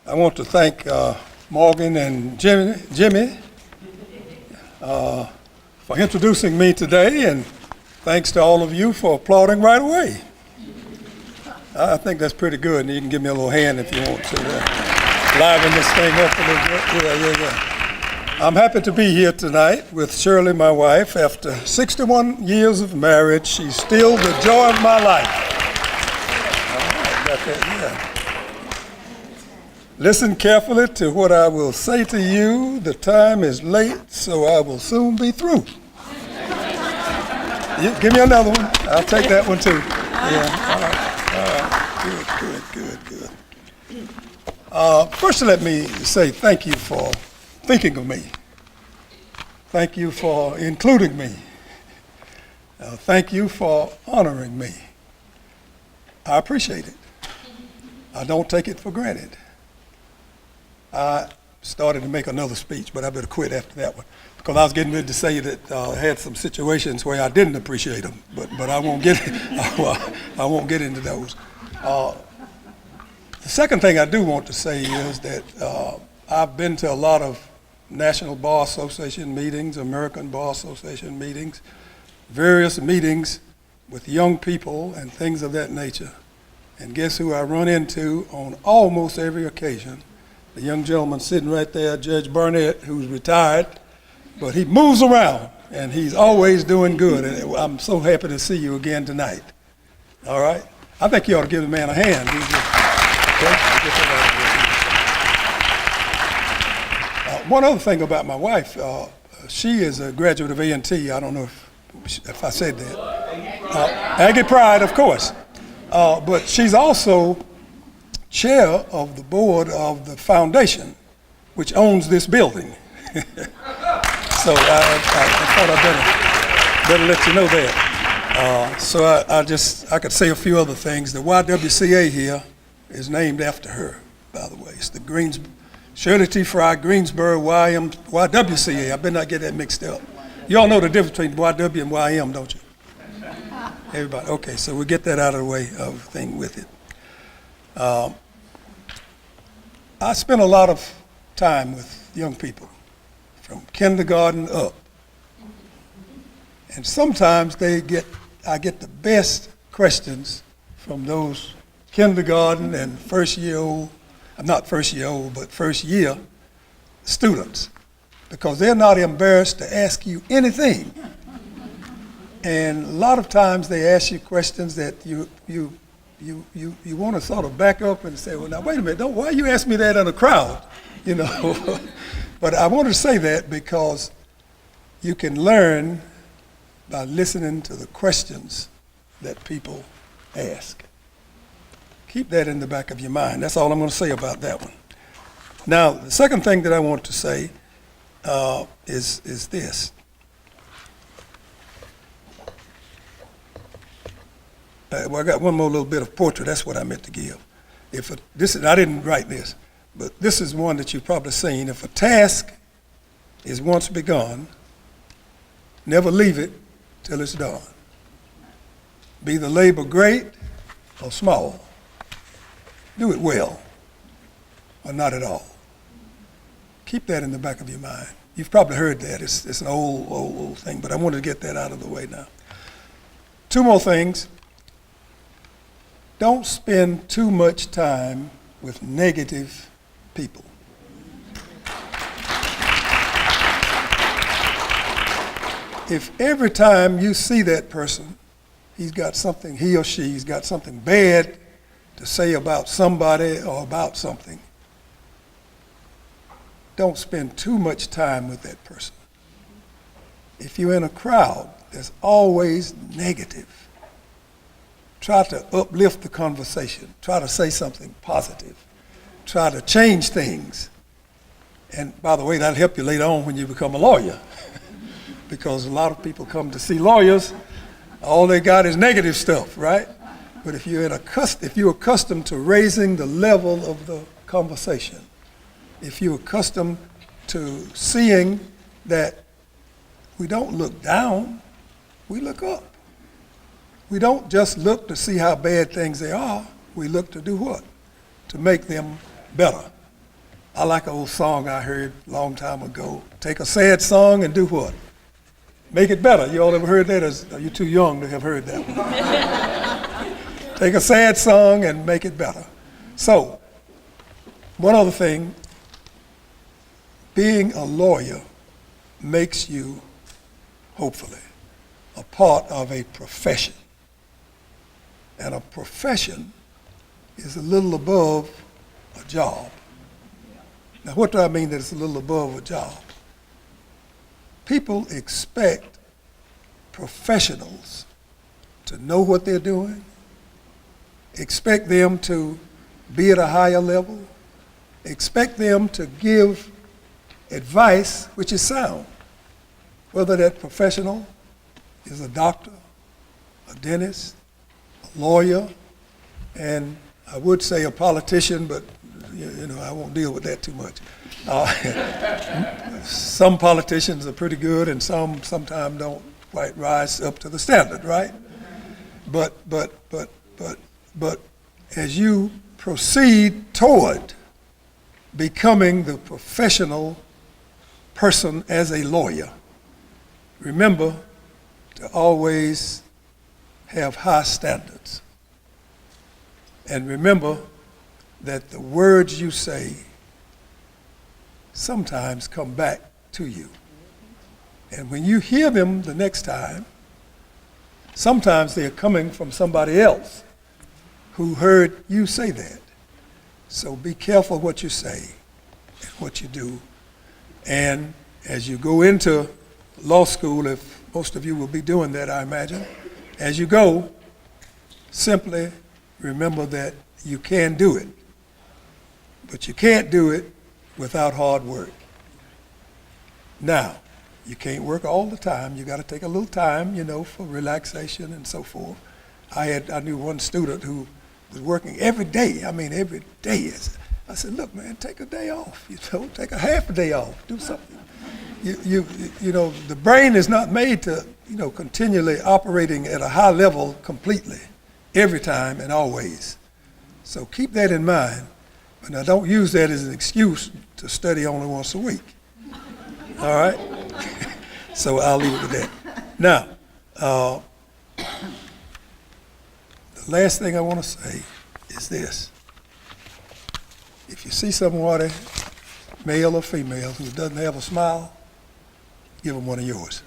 I want to thank Morgan and Jimmy for introducing me today, and thanks to all of you for applauding right away. I think that's pretty good, and you can give me a little hand if you want to liven this thing up a little bit. Yeah. I'm happy to be here tonight with Shirley, my wife. After 61 years of marriage, she's still the joy of my life. All right, got that, yeah. Listen carefully to what I will say to you. The time is late, so I will soon be through. Give me another one. I'll take that one too. Yeah, all right. Good. First, let me say thank you for thinking of me. Thank you for including me. Thank you for honoring me. I appreciate it. I don't take it for granted. I started to make another speech, but I better quit after that one, because I was getting ready to say that I had some situations where I didn't appreciate them, but I won't get I won't get into those. The second thing I do want to say is that I've been to a lot of National Bar Association meetings, American Bar Association meetings, various meetings with young people and things of that nature. And guess who I run into on almost every occasion? The young gentleman sitting right there, Judge Bennett, who's retired, but he moves around and he's always doing good. And I'm so happy to see you again tonight. All right? I think you ought to give the man a hand. One other thing about my wife, she is a graduate of A&T. I don't know if I said that. Aggie Pride, of course. But she's also chair of the board of the foundation, which owns this building. So I thought I'd better let you know that. So I could say a few other things. The YWCA here is named after her, by the way. It's the Shirley T. Frye, Greensboro, YWCA. I better not get that mixed up. You all know the difference between YW and YM, don't you? Everybody, okay, so we'll get that out of the way of thing with it. I spend a lot of time with young people from kindergarten up. And sometimes I get the best questions from those kindergarten and first year students, because they're not embarrassed to ask you anything. And a lot of times they ask you questions that you want to sort of back up and say, well, now wait a minute, why you ask me that in a crowd, you know? But I want to say that because you can learn by listening to the questions that people ask. Keep that in the back of your mind. That's all I'm going to say about that one. Now, the second thing that I want to say is this. Well, I got one more little bit of portrait. That's what I meant to give. I didn't write this, but this is one that you've probably seen. If a task is once begun, never leave it till it's done. Be the labor great or small. Do it well or not at all. Keep that in the back of your mind. You've probably heard that. It's an old thing, but I wanted to get that out of the way now. Two more things. Don't spend too much time with negative people. If every time you see that person, he or she's got something bad to say about somebody or about something, don't spend too much time with that person. If you're in a crowd, there's always negative. Try to uplift the conversation. Try to say something positive. Try to change things. And by the way, that'll help you later on when you become a lawyer. Because a lot of people come to see lawyers, all they got is negative stuff, right? But if you're accustomed to raising the level of the conversation, if you're accustomed to seeing that we don't look down, we look up. We don't just look to see how bad things they are. We look to do what? To make them better. I like an old song I heard a long time ago. Take a sad song and do what? Make it better. You all ever heard that? Or are you too young to have heard that one? Take a sad song and make it better. So, one other thing, being a lawyer makes you, hopefully, a part of a profession. And a profession is a little above a job. Now, what do I mean that it's a little above a job? People expect professionals to know what they're doing, expect them to be at a higher level, expect them to give advice which is sound, whether that professional is a doctor, a dentist, a lawyer, and I would say a politician, but I won't deal with that too much. Some politicians are pretty good, and some sometimes don't quite rise up to the standard, right? But as you proceed toward becoming the professional person as a lawyer, remember to always have high standards. And remember that the words you say sometimes come back to you. And when you hear them the next time, sometimes they're coming from somebody else who heard you say that. So be careful what you say and what you do. And as you go into law school, if most of you will be doing that, I imagine, as you go, simply remember that you can do it. But you can't do it without hard work. Now, you can't work all the time. You got to take a little time, for relaxation and so forth. I knew one student who was working every day. I mean, every day. I said, look, man, take a day off. Take a half a day off. Do something. The brain is not made to, continually operating at a high level completely, every time and always. So keep that in mind. But now don't use that as an excuse to study only once a week. All right? So I'll leave it with that. Now, the last thing I want to say is this. If you see somebody, male or female, who doesn't have a smile, give them one of yours.